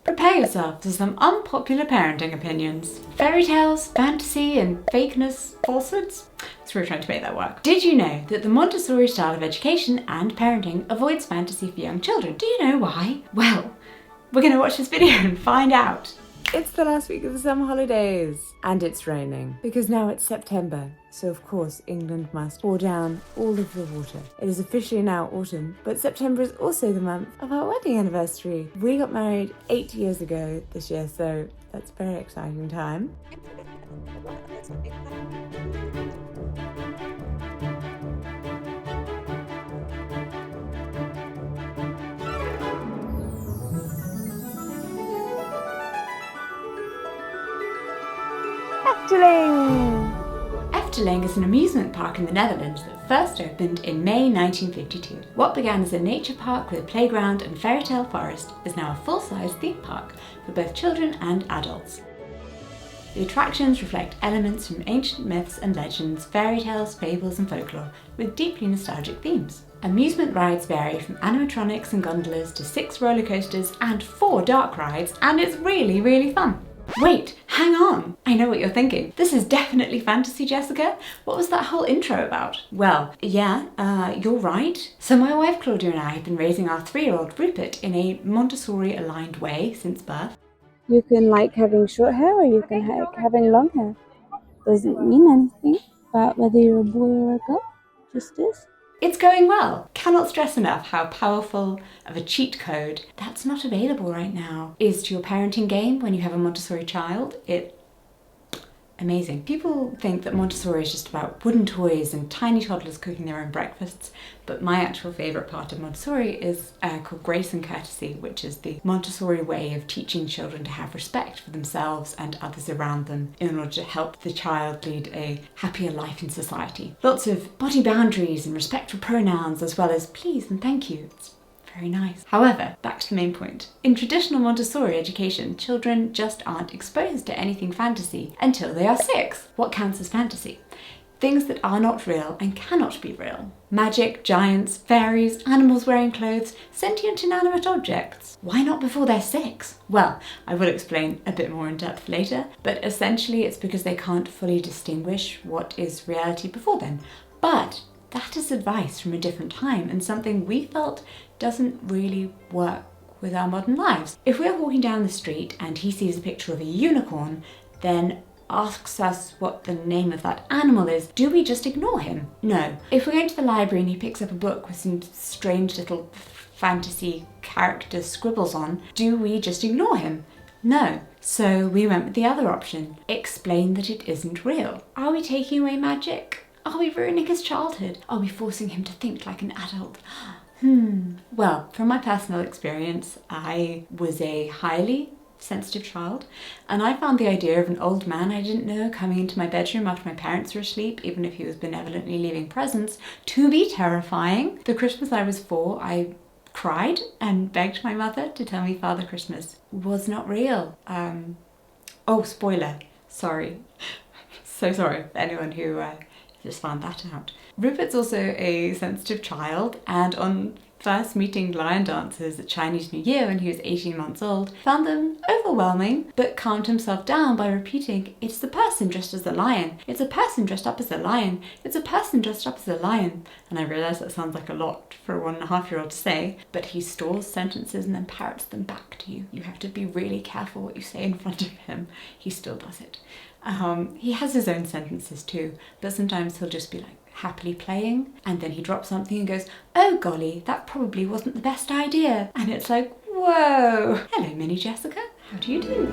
Prepare yourself for some unpopular parenting opinions. Fairy tales, fantasy, and fakeness, falsehoods? So we're trying to make that work. Did you know that the Montessori style of education and parenting avoids fantasy for young children? Do you know why? Well, we're going to watch this video and find out. It's the last week of the summer holidays and it's raining because now it's September, so of course England must pour down all of the water. It is officially now autumn, but September is also the month of our wedding anniversary. We got married 8 years ago this year, so that's a very exciting time. Efteling! Efteling is an amusement park in the Netherlands that first opened in May 1952. What began as a nature park with a playground and fairy tale forest is now a full-size theme park for both children and adults. The attractions reflect elements from ancient myths and legends, fairy tales, fables and folklore, with deeply nostalgic themes. Amusement rides vary from animatronics and gondolas to 6 roller coasters and 4 dark rides, and it's really fun. Wait, hang on! I know what you're thinking. This is definitely fantasy, Jessica. What was that whole intro about? Well, yeah, you're right. So my wife Claudia and I have been raising our 3-year-old Rupert in a Montessori aligned way since birth. You can like having short hair or you can like having long hair. Doesn't mean anything about whether you're a boy or a girl. Just is. It's going well. Cannot stress enough how powerful of a cheat code that's not available right now is to your parenting game when you have a Montessori child. Amazing. People think that Montessori is just about wooden toys and tiny toddlers cooking their own breakfasts, but my actual favourite part of Montessori is called Grace and Courtesy, which is the Montessori way of teaching children to have respect for themselves and others around them in order to help the child lead a happier life in society. Lots of body boundaries and respectful pronouns, as well as please and thank you. It's very nice. However, back to the main point. In traditional Montessori education, children just aren't exposed to anything fantasy until they are 6. What counts as fantasy? Things that are not real and cannot be real. Magic, giants, fairies, animals wearing clothes, sentient inanimate objects. Why not before they're 6? Well, I will explain a bit more in depth later, but essentially it's because they can't fully distinguish what is reality before then. But that is advice from a different time and something we felt doesn't really work with our modern lives. If we're walking down the street and he sees a picture of a unicorn, then asks us what the name of that animal is, do we just ignore him? No. If we're going to the library and he picks up a book with some strange little fantasy character scribbles on, do we just ignore him? No. So we went with the other option. Explain that it isn't real. Are we taking away magic? Are we ruining his childhood? Are we forcing him to think like an adult? Well, from my personal experience, I was a highly sensitive child, and I found the idea of an old man I didn't know coming into my bedroom after my parents were asleep, even if he was benevolently leaving presents, to be terrifying. The Christmas I was 4, I cried and begged my mother to tell me Father Christmas was not real. Oh, spoiler. Sorry. So sorry for anyone who just found that out. Rupert's also a sensitive child, and on first meeting lion dancers at Chinese New Year when he was 18 months old, found them overwhelming, but calmed himself down by repeating, "It's the person dressed as a lion. It's a person dressed up as a lion. It's a person dressed up as a lion." And I realise that sounds like a lot for a 1.5-year-old to say, but he stores sentences and then parrots them back to you. You have to be really careful what you say in front of him. He still does it. He has his own sentences too, but sometimes he'll just be like happily playing and then he drops something and goes, "Oh golly, that probably wasn't the best idea." And it's like, whoa. Hello, mini Jessica. How do you do?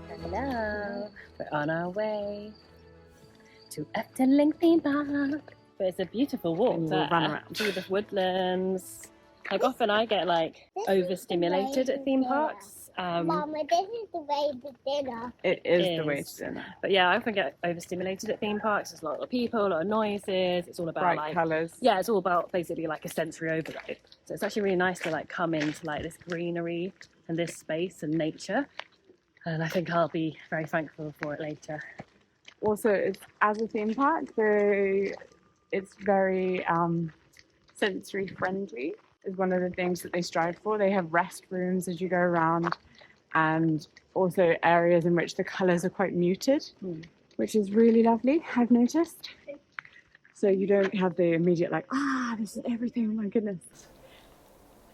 Hello. We're on our way to Efteling theme park. But it's a beautiful walk We'll run around through the woodlands. Like often I get like overstimulated at theme parks. Mama, this is the way to dinner. It is the way to dinner. But yeah, I often get overstimulated at theme parks. There's a lot of people, a lot of noises. It's all about Bright like colours. Yeah, it's all about basically like a sensory overload. So it's actually really nice to like come into like this greenery and this space and nature. And I think I'll be very thankful for it later. Also, it's as a theme park, it's very sensory friendly is one of the things that they strive for. They have restrooms as you go around, and also areas in which the colours are quite muted, which is really lovely, I've noticed. So you don't have the immediate like, this is everything, oh my goodness.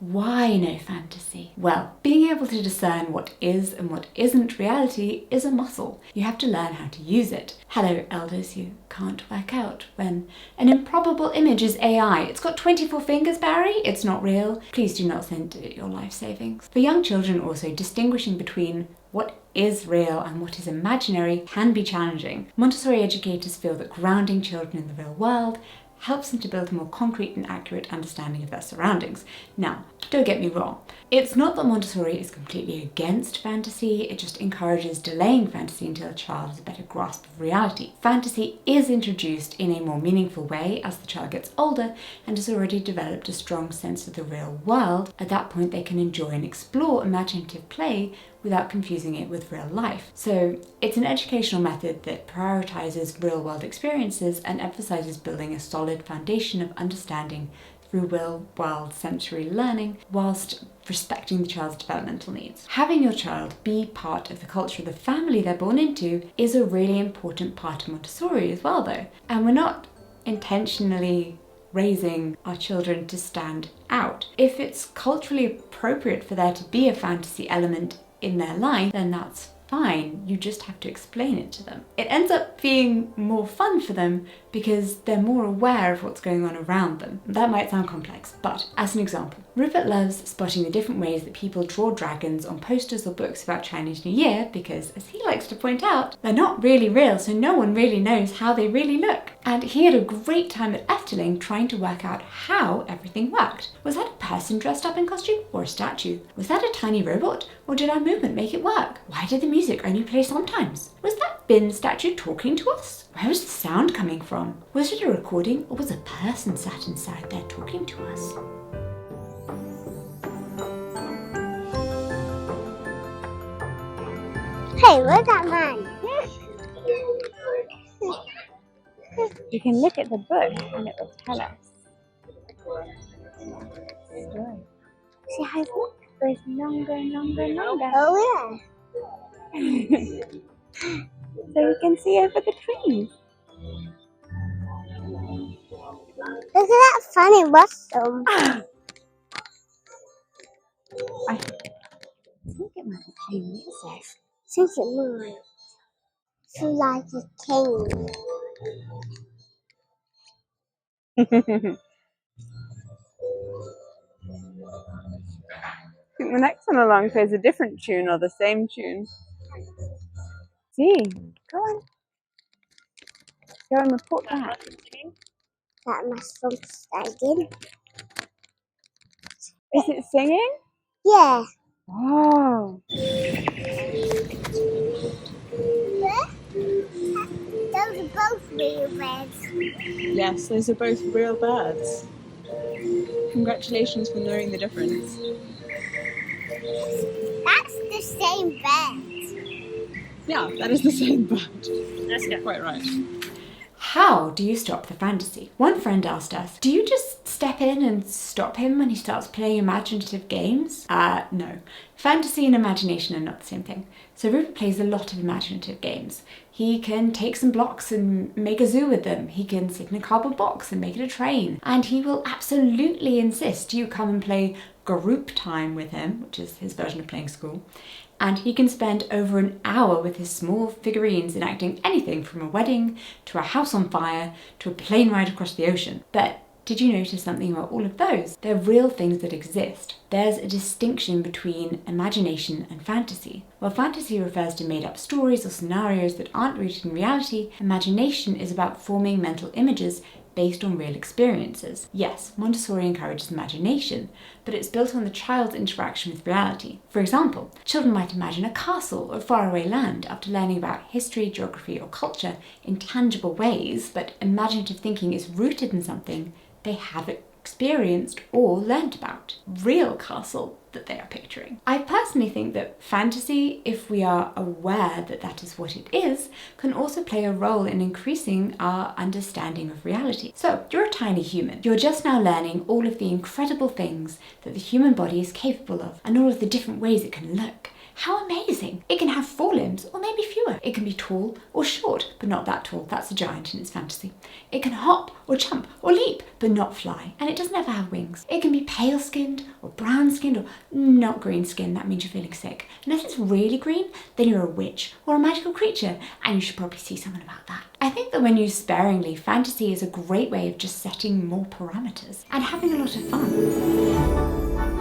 Why no fantasy? Well, being able to discern what is and what isn't reality is a muscle. You have to learn how to use it. Hello, elders, you can't work out when an improbable image is AI. It's got 24 fingers, Barry. It's not real. Please do not send it your life savings. For young children also, distinguishing between what is real and what is imaginary can be challenging. Montessori educators feel that grounding children in the real world helps them to build a more concrete and accurate understanding of their surroundings. Now, don't get me wrong, it's not that Montessori is completely against fantasy, it just encourages delaying fantasy until a child has a better grasp of reality. Fantasy is introduced in a more meaningful way as the child gets older and has already developed a strong sense of the real world. At that point, they can enjoy and explore imaginative play without confusing it with real life. So it's an educational method that prioritizes real-world experiences and emphasizes building a solid foundation of understanding through real-world sensory learning whilst respecting the child's developmental needs. Having your child be part of the culture of the family they're born into is a really important part of Montessori as well though. And we're not intentionally raising our children to stand out. If it's culturally appropriate for there to be a fantasy element in their life, then that's fine. You just have to explain it to them. It ends up being more fun for them because they're more aware of what's going on around them. That might sound complex, but as an example, Rupert loves spotting the different ways that people draw dragons on posters or books about Chinese New Year because, as he likes to point out, they're not really real, so no one really knows how they really look. And he had a great time at Efteling trying to work out how everything worked. Was that a person dressed up in costume or a statue? Was that a tiny robot or did our movement make it work? Why did the music only play sometimes? Was that bin statue talking to us? Where was the sound coming from? Was it a recording or was a person sat inside there talking to us? Hey, where's that man? You can look at the book and it will tell us. Story. See how it goes longer and longer and longer. Oh yeah. So you can see over the trees. Look at that funny mushroom. I think it might be playing music. Since it might. So like a king. I think the next one along plays a different tune or the same tune. See, go on. Go and report back. That mushroom singing. Is it singing? Yeah. Oh. Those are both real birds. Yes, those are both real birds. Congratulations for knowing the difference. That's the same bird. Yeah, that is the same bird. Let's go. Quite right. How do you stop the fantasy? One friend asked us, do you just step in and stop him when he starts playing imaginative games? No. Fantasy and imagination are not the same thing. So Rupert plays a lot of imaginative games. He can take some blocks and make a zoo with them. He can sit in a cardboard box and make it a train. And he will absolutely insist you come and play group time with him, which is his version of playing school. And he can spend over an hour with his small figurines enacting anything from a wedding to a house on fire to a plane ride across the ocean. But did you notice something about all of those? They're real things that exist. There's a distinction between imagination and fantasy. While fantasy refers to made-up stories or scenarios that aren't rooted in reality, imagination is about forming mental images based on real experiences. Yes, Montessori encourages imagination, but it's built on the child's interaction with reality. For example, children might imagine a castle or faraway land after learning about history, geography, or culture in tangible ways, but imaginative thinking is rooted in something they have experienced or learnt about. Real castle that they are picturing. I personally think that fantasy, if we are aware that that is what it is, can also play a role in increasing our understanding of reality. So, you're a tiny human. You're just now learning all of the incredible things that the human body is capable of and all of the different ways it can look. How amazing! It can have 4 limbs, or maybe fewer. It can be tall or short, but not that tall. That's a giant in its fantasy. It can hop or jump or leap, but not fly. And it doesn't ever have wings. It can be pale-skinned or brown-skinned or not green-skinned. That means you're feeling sick. Unless it's really green, then you're a witch or a magical creature, and you should probably see someone about that. I think that when used sparingly, fantasy is a great way of just setting more parameters and having a lot of fun.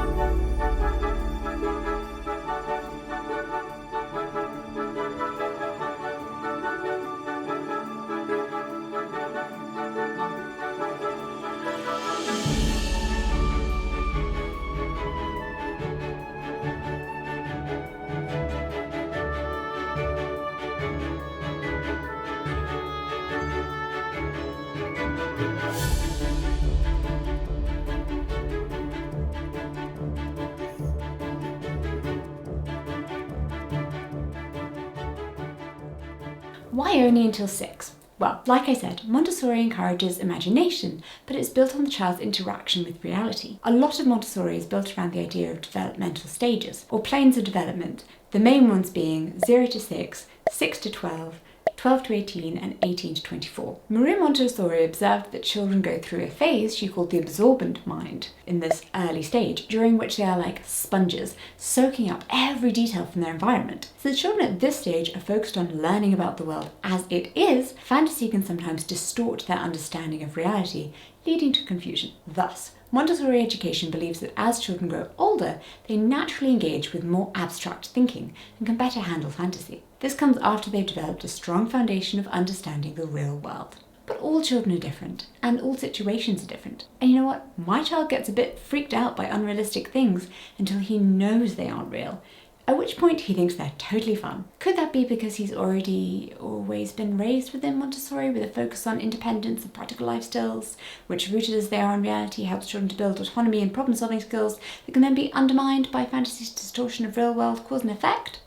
Why only until 6? Well, like I said, Montessori encourages imagination, but it's built on the child's interaction with reality. A lot of Montessori is built around the idea of developmental stages, or planes of development, the main ones being 0 to 6, 6 to 12, 12 to 18 and 18 to 24. Maria Montessori observed that children go through a phase she called the absorbent mind in this early stage, during which they are like sponges, soaking up every detail from their environment. So the children at this stage are focused on learning about the world as it is. Fantasy can sometimes distort their understanding of reality, leading to confusion. Thus, Montessori education believes that as children grow older, they naturally engage with more abstract thinking and can better handle fantasy. This comes after they've developed a strong foundation of understanding the real world. But all children are different, and all situations are different. And you know what? My child gets a bit freaked out by unrealistic things until he knows they aren't real, at which point he thinks they're totally fun. Could that be because he's always been raised within Montessori with a focus on independence and practical life skills, which, rooted as they are in reality, helps children to build autonomy and problem-solving skills that can then be undermined by fantasy's distortion of real-world cause and effect?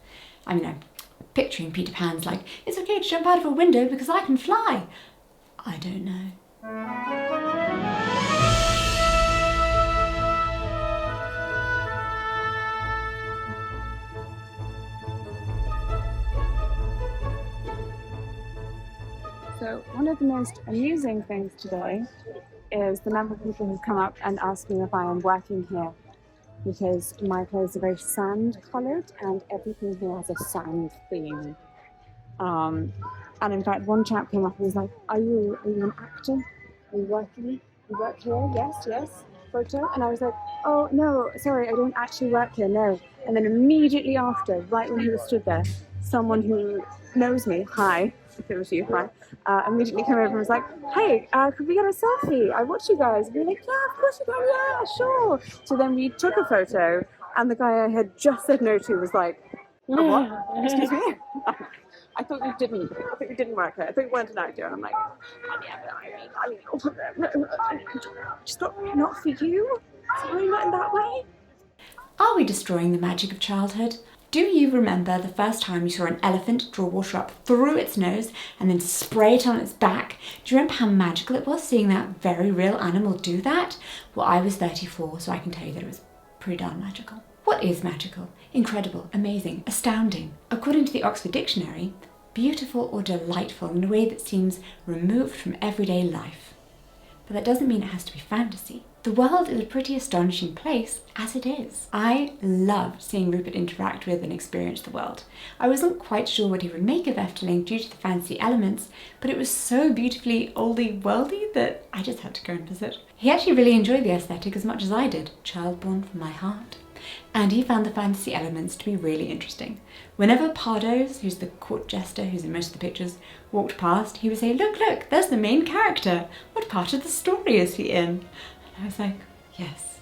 I mean, I'm picturing Peter Pan's like, it's okay to jump out of a window because I can fly. I don't know. So one of the most amusing things today is the number of people who've come up and asked me if I am working here, because my clothes are very sand coloured and everything here has a sand theme. And in fact, one chap came up and was like, are you an actor? Are you working? You work here? Yes. Photo? And I was like, oh no, sorry, I don't actually work here, no. And then immediately after, right when he was stood there, someone who knows me, hi, if it was you, hi, immediately came over and was like, hey, could we get a selfie? I watch you guys. And we were like, yeah, of course you can, yeah, sure. So then we took a photo, and the guy I had just said no to was like, oh, what? Excuse me? I thought you didn't work here. I thought you weren't an actor. And I'm like, I mean, just not for you. Sorry, not in that way. Are we destroying the magic of childhood? Do you remember the first time you saw an elephant draw water up through its nose and then spray it on its back? Do you remember how magical it was seeing that very real animal do that? Well, I was 34, so I can tell you that it was pretty darn magical. What is magical? Incredible, amazing, astounding. According to the Oxford Dictionary, beautiful or delightful in a way that seems removed from everyday life. But that doesn't mean it has to be fantasy. The world is a pretty astonishing place as it is. I loved seeing Rupert interact with and experience the world. I wasn't quite sure what he would make of Efteling due to the fantasy elements, but it was so beautifully oldie worldy that I just had to go and visit. He actually really enjoyed the aesthetic as much as I did, child born from my heart. And he found the fantasy elements to be really interesting. Whenever Pardos, who's the court jester who's in most of the pictures, walked past, he would say, look, there's the main character. What part of the story is he in? And I was like, yes,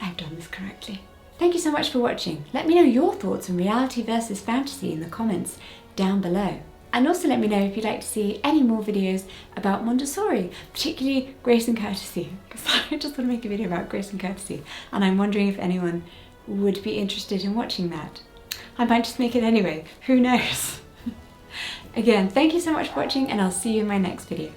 I've done this correctly. Thank you so much for watching. Let me know your thoughts on reality versus fantasy in the comments down below. And also let me know if you'd like to see any more videos about Montessori, particularly grace and courtesy, because I just want to make a video about grace and courtesy, and I'm wondering if anyone would be interested in watching that. I might just make it anyway, who knows? Again, thank you so much for watching, and I'll see you in my next video.